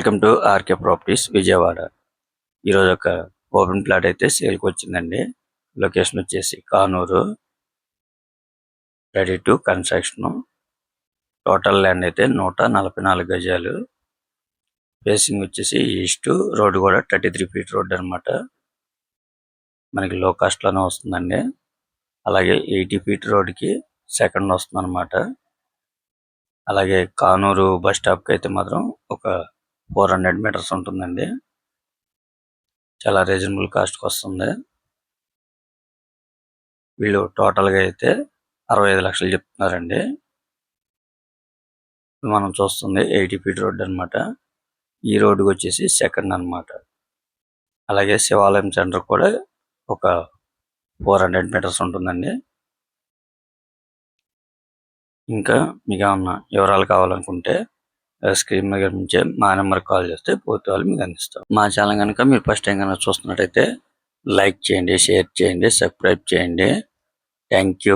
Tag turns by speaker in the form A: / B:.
A: Welcome to RK properties Vijayawada. ఈరోజు ఒక open plot అయితే సేల్కి వచ్చిందండి. లొకేషన్ వచ్చేసి Kanuru. Ready to construction. Total land అయితే 144 గజాలు. ఫేసింగ్ వచ్చేసి ఈస్ట్. రోడ్ కూడా 33 ఫీట్ రోడ్ అనమాట. మనకి లో కాస్ట్ లోనే వస్తుందండి. అలాగే 80 ఫీట్ రోడ్కి సెకండ్ వస్తుంది అనమాట. అలాగే కానూరు బస్ స్టాప్ కి అయితే మాత్రం ఒక 400 మీటర్స్ ఉంటుందండి. చాలా రీజనబుల్ కాస్ట్ కి వస్తుంది. వీళ్ళు టోటల్ గా అయితే 65 లక్షలు చెప్తున్నారండి. మనం చూస్తుంది 80 ఫీట్ రోడ్ అనమాట. ఈ రోడ్డుకి వచ్చేసి సెకండ్ అనమాట. అలాగే శివాలయం సెంటర్ కూడా ఒక 400 మీటర్స్ ఉంటుందండి. ఇంకా మీకు ఏమన్నా వివరాలు కావాలనుకుంటే స్క్రీన్ మీద కనిపించే మా నెంబర్కి కాల్ చేస్తే పూర్తి వాళ్ళు మీకు అందిస్తాం. మా ఛానల్ కనుక మీరు ఫస్ట్ టైం కనుక చూస్తున్నట్టయితే లైక్ చేయండి, షేర్ చేయండి, సబ్స్క్రైబ్ చేయండి. Thank you.